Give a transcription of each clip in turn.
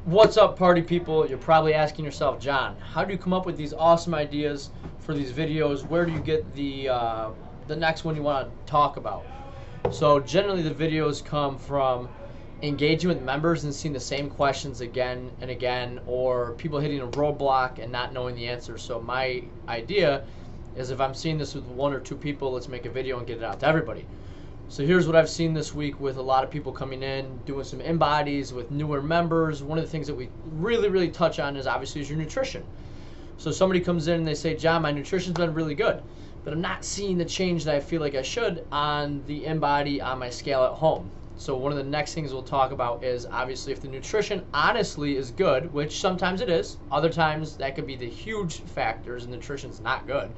What's up, party people? You're probably asking yourself, John, how do you come up with these awesome ideas for these videos? Where do you get the next one you want to talk about? So generally, the videos come from engaging with members and seeing the same questions again and again, or people hitting a roadblock and not knowing the answer. So my idea is, if I'm seeing this with one or two people, let's make a video and get it out to everybody. So here's what I've seen this week with a lot of people coming in, doing some in-bodies with newer members. One of the things that we really touch on is obviously your nutrition. So somebody comes in and they say, John, my nutrition's been really good, but I'm not seeing the change that I feel like I should on the in-body on my scale at home. So one of the next things we'll talk about is, obviously, if the nutrition honestly is good, which sometimes it is, other times that could be the huge factors and nutrition's not good.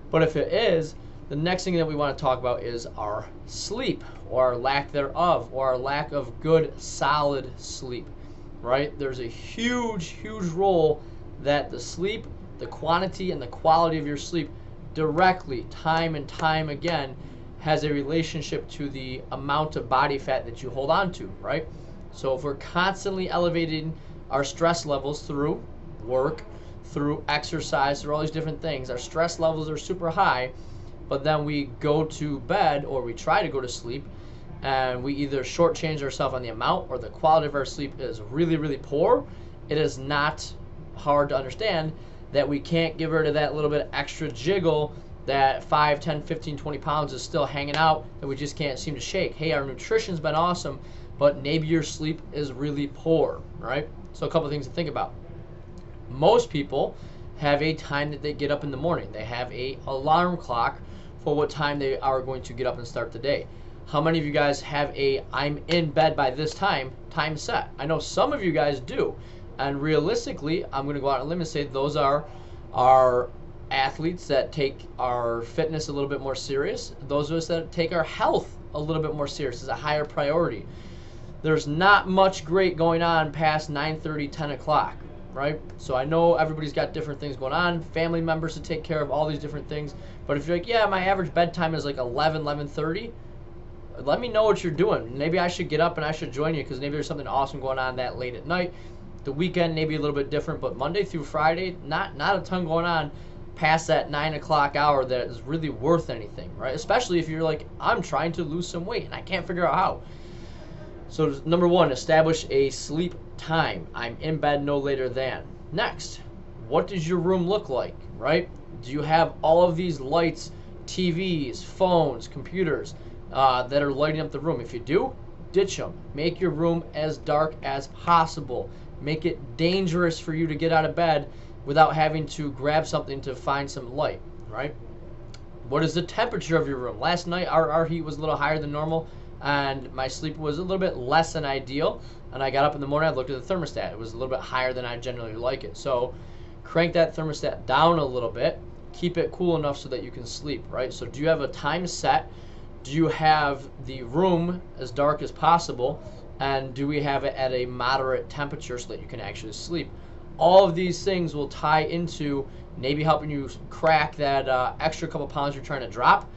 But if it is, the next thing that we want to talk about is our sleep, or our lack thereof, or our lack of good, solid sleep, right? There's a huge role that the sleep, the quantity and the quality of your sleep directly, time and time again, has a relationship to the amount of body fat that you hold on to, right? So if we're constantly elevating our stress levels through work, through exercise, through all these different things, our stress levels are super high, but then we go to bed, or we try to go to sleep, and we either shortchange ourselves on the amount, or the quality of our sleep is really poor. It is not hard to understand that we can't get rid of that little bit of extra jiggle, that 5, 10, 15, 20 pounds is still hanging out that we just can't seem to shake. Hey, our nutrition's been awesome, but maybe your sleep is really poor, right? So a couple of things to think about. Most people have a time that they get up in the morning. They have a alarm clock for what time they are going to get up and start the day. How many of you guys have a I'm in bed by this time set? I know some of you guys do. And realistically, I'm going to go out on a limb and say those are our athletes that take our fitness a little bit more serious. Those of us that take our health a little bit more serious as a higher priority. There's not much great going on past 9:30, 10 o'clock, right? So I know everybody's got different things going on, family members to take care of, all these different things. But if you're like, yeah, my average bedtime is like 11:30, let me know what you're doing. Maybe I should get up and I should join you, because maybe there's something awesome going on that late at night. The weekend maybe a little bit different, but Monday through Friday, not a ton going on past that 9 o'clock hour that is really worth anything, right? Especially if you're like, I'm trying to lose some weight and I can't figure out how. So number one, establish a sleep time. I'm in bed no later than. Next, what does your room look like, right? Do you have all of these lights, TVs, phones, computers that are lighting up the room? If you do, ditch them. Make your room as dark as possible. Make it dangerous for you to get out of bed without having to grab something to find some light, right? What is the temperature of your room? Last night, our heat was a little higher than normal, and my sleep was a little bit less than ideal. And I got up in the morning, I looked at the thermostat. It was a little bit higher than I generally like it. So crank that thermostat down a little bit. Keep it cool enough so that you can sleep, right? So do you have a time set? Do you have the room as dark as possible? And do we have it at a moderate temperature so that you can actually sleep? All of these things will tie into maybe helping you crack that extra couple pounds you're trying to drop.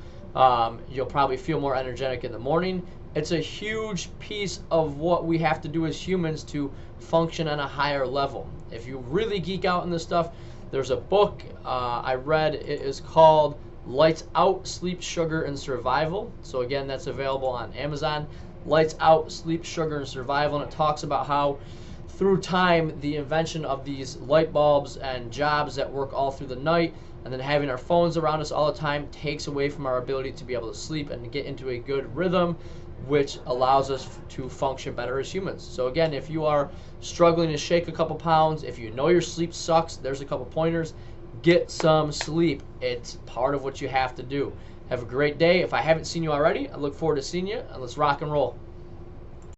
You'll probably feel more energetic in the morning. It's a huge piece of what we have to do as humans to function on a higher level. If you really geek out on this stuff, there's a book I read. It is called Lights Out, Sleep, Sugar, and Survival. So again, that's available on Amazon. Lights Out, Sleep, Sugar, and Survival. And it talks about how through time, the invention of these light bulbs and jobs that work all through the night, and then having our phones around us all the time, takes away from our ability to be able to sleep and to get into a good rhythm, which allows us to function better as humans. So again, if you are struggling to shake a couple pounds, if you know your sleep sucks, there's a couple pointers. Get some sleep. It's part of what you have to do. Have a great day. If I haven't seen you already, I look forward to seeing you, and let's rock and roll.